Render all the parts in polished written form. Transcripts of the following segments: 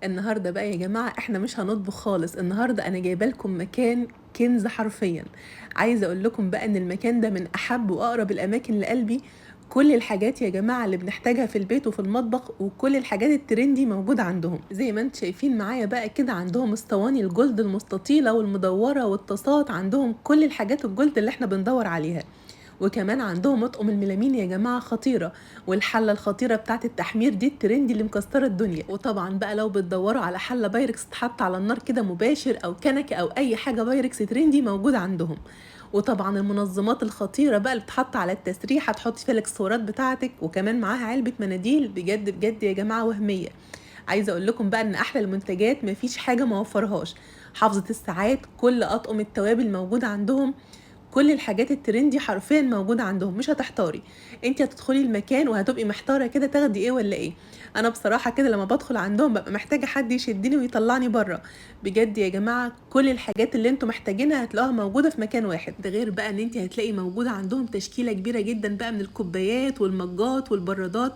النهارده بقى يا جماعة احنا مش هنطبخ خالص. النهارده انا جايبه لكم مكان كنز حرفيا. عايزه اقول لكم بقى ان المكان ده من احب واقرب الاماكن لقلبي. كل الحاجات يا جماعه اللي بنحتاجها في البيت وفي المطبخ وكل الحاجات الترندي موجوده عندهم، زي ما انتم شايفين معايا بقى كده. عندهم الصواني الجولد المستطيله والمدوره والطاسات، عندهم كل الحاجات الجولد اللي احنا بندور عليها. وكمان عندهم اطقم الميلامين يا جماعه خطيره، والحله الخطيره بتاعه التحمير دي الترندي اللي مكسره الدنيا. وطبعا بقى لو بتدوروا على حله بايركس تحط على النار كده مباشر، او كنكه او اي حاجه بايركس ترندي موجوده عندهم. وطبعا المنظمات الخطيره بقى اللي بتحط على التسريحه تحطي فيها الاكسسوارات بتاعتك، وكمان معاها علبه مناديل بجد بجد يا جماعه وهميه. عايزه اقول لكم بقى ان احلى المنتجات مفيش حاجه ما وفرهاش. حافظه الساعات، كل اطقم التوابل موجوده عندهم. كل الحاجات الترندي حرفيا موجوده عندهم، مش هتحتاري. انت هتدخلي المكان وهتبقي محتاره كده تاخدي ايه ولا ايه. انا بصراحه كده لما بدخل عندهم ببقى محتاجه حد يشدني ويطلعني بره. بجد يا جماعه كل الحاجات اللي انتوا محتاجينها هتلاقوها موجوده في مكان واحد. ده غير بقى ان انت هتلاقي موجوده عندهم تشكيله كبيره جدا بقى من الكوبايات والمجات والبرادات.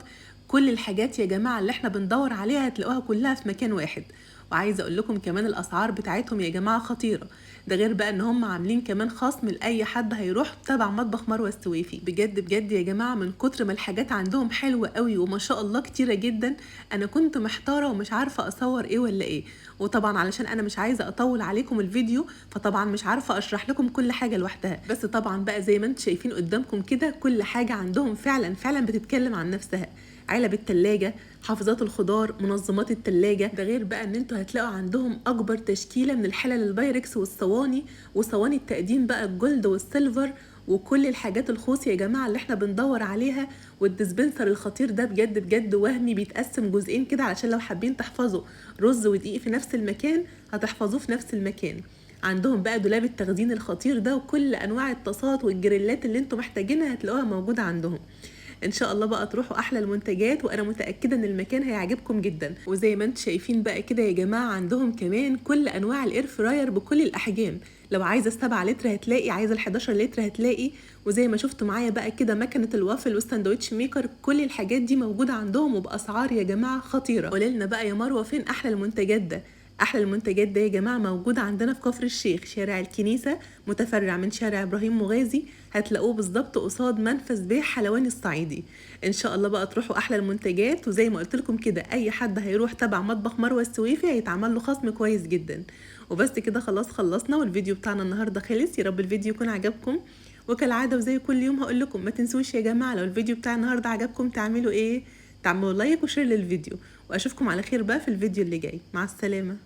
كل الحاجات يا جماعه اللي احنا بندور عليها هتلاقوها كلها في مكان واحد. وعايزه اقول لكم كمان الاسعار بتاعتهم يا جماعه خطيره. ده غير بقى ان هم عاملين كمان خصم لاي حد هيروح تبع مطبخ مروه السويفي. بجد بجد يا جماعه من كتر ما الحاجات عندهم حلوه قوي وما شاء الله كتيره جدا، انا كنت محتاره ومش عارفه اصور ايه ولا ايه. وطبعا علشان انا مش عايزه اطول عليكم الفيديو، فطبعا مش عارفه اشرح لكم كل حاجه لوحدها. بس طبعا بقى زي ما انتم شايفين قدامكم كده كل حاجه عندهم فعلا فعلا بتتكلم عن نفسها. علب التلاجة، حافظات الخضار، منظمات التلاجة. ده غير بقى ان انتوا هتلاقوا عندهم اكبر تشكيلة من الحلل البايركس والصواني، وصواني التقديم بقى الجولد والسيلفر، وكل الحاجات الخوص يا جماعة اللي احنا بندور عليها. والديسبنسر الخطير ده بجد بجد وهمي، بيتقسم جزئين كده علشان لو حابين تحفظوا رز ودقيق في نفس المكان هتحفظوه في نفس المكان. عندهم بقى دولاب التخزين الخطير ده، وكل انواع الطاسات والجريلات اللي انتوا محتاجينها هتلاقوها موجودة عندهم. ان شاء الله بقى تروحوا احلى المنتجات، وانا متاكده ان المكان هيعجبكم جدا. وزي ما انتم شايفين بقى كده يا جماعه عندهم كمان كل انواع الاير فراير بكل الاحجام. لو عايزه 7 لتر هتلاقي، عايزه 11 لتر هتلاقي. وزي ما شفتوا معايا بقى كده مكنه الوافل والساندوتش ميكر، كل الحاجات دي موجوده عندهم وباسعار يا جماعه خطيره. قولنا بقى يا مروه فين احلى المنتجات ده؟ احلى المنتجات ده يا جماعه موجود عندنا في كفر الشيخ، شارع الكنيسه، متفرع من شارع ابراهيم مغازي. هتلاقوه بالظبط قصاد منفذ بيع حلواني الصعيدي. ان شاء الله بقى تروحوا احلى المنتجات. وزي ما قلت لكم كده اي حد هيروح تبع مطبخ مروه السويفي هيتعمل له خصم كويس جدا. وبس كده خلاص خلصنا، والفيديو بتاعنا النهارده خلص. يا رب الفيديو يكون عجبكم. وكالعاده وزي كل يوم هقول لكم ما تنسوش يا جماعه لو الفيديو بتاع النهارده عجبكم تعملوا ايه؟ تعملوا لايك وشير للفيديو. واشوفكم على خير بقى في الفيديو اللي جاي. مع السلامه.